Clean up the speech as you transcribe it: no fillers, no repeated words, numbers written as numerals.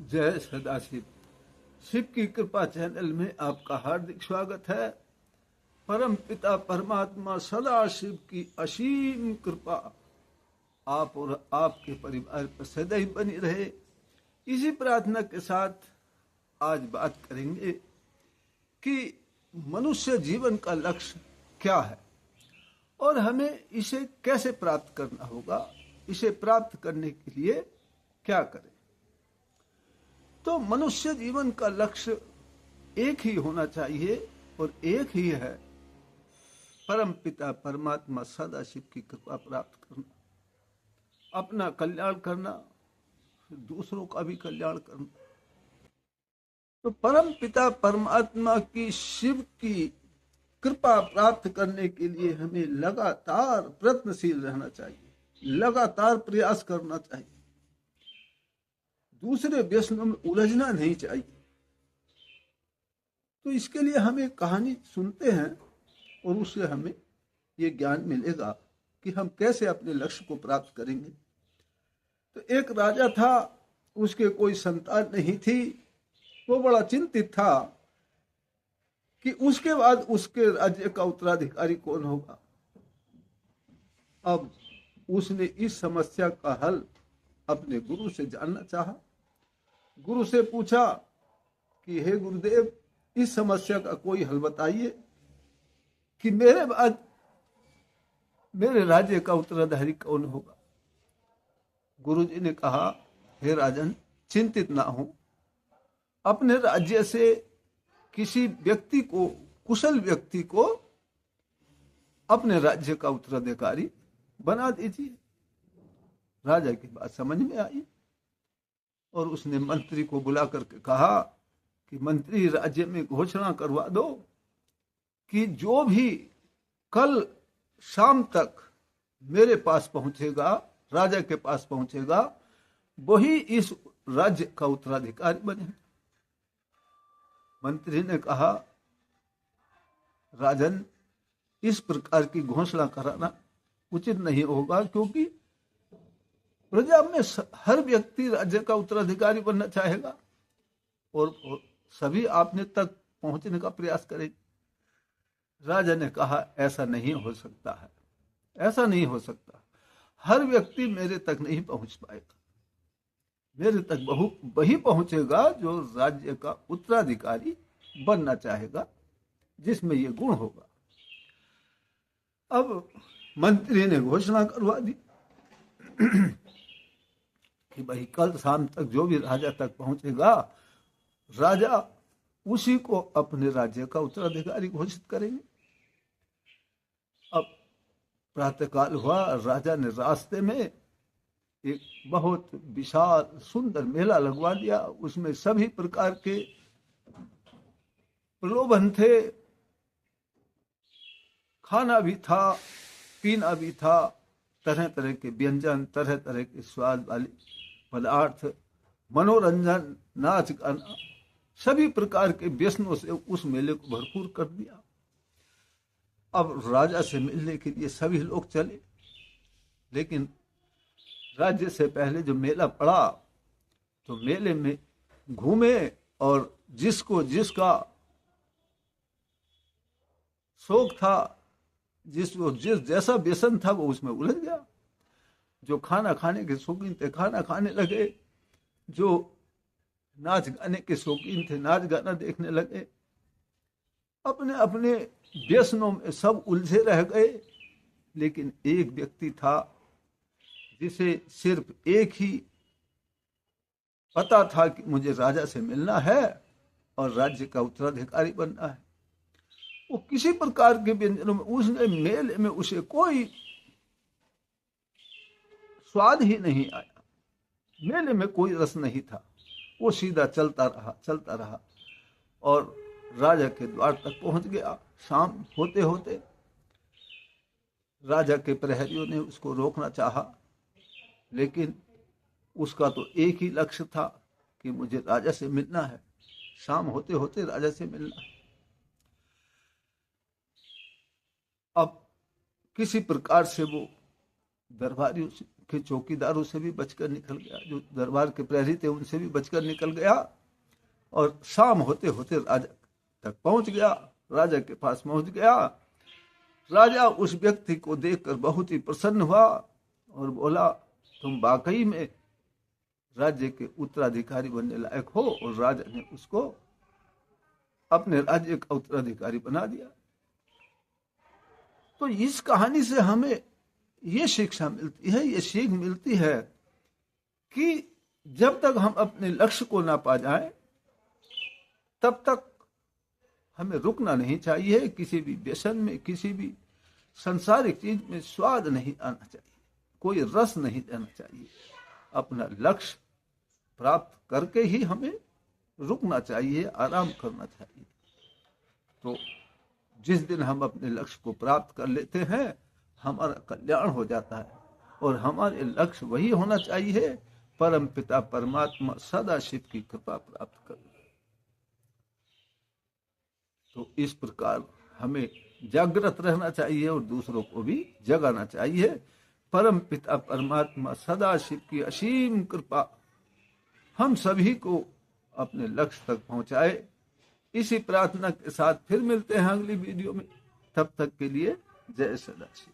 जय सदाशिव। शिव की कृपा चैनल में आपका हार्दिक स्वागत है। परम पिता परमात्मा सदाशिव की असीम कृपा आप और आपके परिवार पर सदैव बनी रहे, इसी प्रार्थना के साथ आज बात करेंगे कि मनुष्य जीवन का लक्ष्य क्या है और हमें इसे कैसे प्राप्त करना होगा, इसे प्राप्त करने के लिए क्या करें। तो मनुष्य जीवन का लक्ष्य एक ही होना चाहिए और एक ही है, परम पिता परमात्मा सदाशिव की कृपा प्राप्त करना, अपना कल्याण करना, दूसरों का भी कल्याण करना। तो परम पिता परमात्मा की शिव की कृपा प्राप्त करने के लिए हमें लगातार प्रयत्नशील रहना चाहिए, लगातार प्रयास करना चाहिए, दूसरे व्यसनों में उलझना नहीं चाहिए। तो इसके लिए हमें कहानी सुनते हैं और उससे हमें ये ज्ञान मिलेगा कि हम कैसे अपने लक्ष्य को प्राप्त करेंगे। तो एक राजा था, उसके कोई संतान नहीं थी। वो बड़ा चिंतित था कि उसके बाद उसके राज्य का उत्तराधिकारी कौन होगा। अब उसने इस समस्या का हल अपने गुरु से जानना चाहा। गुरु से पूछा कि हे गुरुदेव, इस समस्या का कोई हल बताइए कि मेरे बाद मेरे राज्य का उत्तराधिकारी कौन होगा। गुरुजी ने कहा, हे राजन, चिंतित ना हो, अपने राज्य से किसी व्यक्ति को, कुशल व्यक्ति को अपने राज्य का उत्तराधिकारी बना दीजिए। राजा की बात समझ में आई और उसने मंत्री को बुला करके कहा कि मंत्री, राज्य में घोषणा करवा दो कि जो भी कल शाम तक मेरे पास पहुंचेगा, राजा के पास पहुंचेगा, वही इस राज्य का उत्तराधिकारी बने। मंत्री ने कहा, राजन, इस प्रकार की घोषणा कराना उचित नहीं होगा, क्योंकि प्रजा में हर व्यक्ति राज्य का उत्तराधिकारी बनना चाहेगा और सभी आपने तक पहुंचने का प्रयास करेंगे। राजा ने कहा, ऐसा नहीं हो सकता है, ऐसा नहीं हो सकता। हर व्यक्ति मेरे तक नहीं पहुंच पाएगा। मेरे तक वही पहुंचेगा जो राज्य का उत्तराधिकारी बनना चाहेगा, जिसमें ये गुण होगा। अब मंत्री ने घोषणा करवा दी कि भाई कल शाम तक जो भी राजा तक पहुंचेगा, राजा उसी को अपने राज्य का उत्तराधिकारी घोषित करेंगे। अब प्रातःकाल हुआ, राजा ने रास्ते में एक बहुत विशाल सुंदर मेला लगवा दिया। उसमें सभी प्रकार के प्रलोभन थे, खाना भी था, पीना भी था, तरह तरह के व्यंजन, तरह तरह के स्वाद वाले पदार्थ, मनोरंजन, नाच गाना, सभी प्रकार के व्यसनों से उस मेले को भरपूर कर दिया। अब राजा से मिलने के लिए सभी लोग चले, लेकिन राज्य से पहले जो मेला पड़ा तो मेले में घूमे और जिसको जिसका शौक था, जिसको जिस जैसा व्यसन था, वो उसमें उलझ गया। जो खाना खाने के शौकीन थे खाना खाने लगे, जो नाच गाने के शौकीन थे नाच गाना देखने लगे। अपने अपने व्यसनों में सब उलझे रह गए। लेकिन एक व्यक्ति था जिसे सिर्फ एक ही पता था कि मुझे राजा से मिलना है और राज्य का उत्तराधिकारी बनना है। वो किसी प्रकार के व्यंजनों में, उसने मेले में उसे कोई स्वाद ही नहीं आया, मेले में कोई रस नहीं था। वो सीधा चलता रहा और राजा के द्वार तक पहुंच गया। शाम होते होते राजा के प्रहरियों ने उसको रोकना चाहा, लेकिन उसका तो एक ही लक्ष्य था कि मुझे राजा से मिलना है, शाम होते होते राजा से मिलना है। अब किसी प्रकार से वो दरबारियों से के चौकीदारों से भी बचकर निकल गया, जो दरबार के प्रहरी थे उनसे भी बचकर निकल गया, और शाम होते होते राजा तक पहुंच गया, राजा के पास पहुंच गया। राजा उस व्यक्ति को देखकर बहुत ही प्रसन्न हुआ और बोला, तुम वाकई में राज्य के उत्तराधिकारी बनने लायक हो, और राजा ने उसको अपने राज्य का उत्तराधिकारी बना दिया। तो इस कहानी से हमें ये शिक्षा मिलती है, ये सीख मिलती है कि जब तक हम अपने लक्ष्य को ना पा जाएं, तब तक हमें रुकना नहीं चाहिए। किसी भी व्यसन में, किसी भी संसारिक चीज में स्वाद नहीं आना चाहिए, कोई रस नहीं देना चाहिए। अपना लक्ष्य प्राप्त करके ही हमें रुकना चाहिए, आराम करना चाहिए। तो जिस दिन हम अपने लक्ष्य को प्राप्त कर लेते हैं, हमारा कल्याण हो जाता है, और हमारे लक्ष्य वही होना चाहिए, परम पिता परमात्मा सदाशिव की कृपा प्राप्त करना। तो इस प्रकार हमें जागृत रहना चाहिए और दूसरों को भी जगाना चाहिए। परम पिता परमात्मा सदाशिव की असीम कृपा हम सभी को अपने लक्ष्य तक पहुंचाए। इसी प्रार्थना के साथ फिर मिलते हैं अगली वीडियो में। तब तक के लिए जय सदाशिव।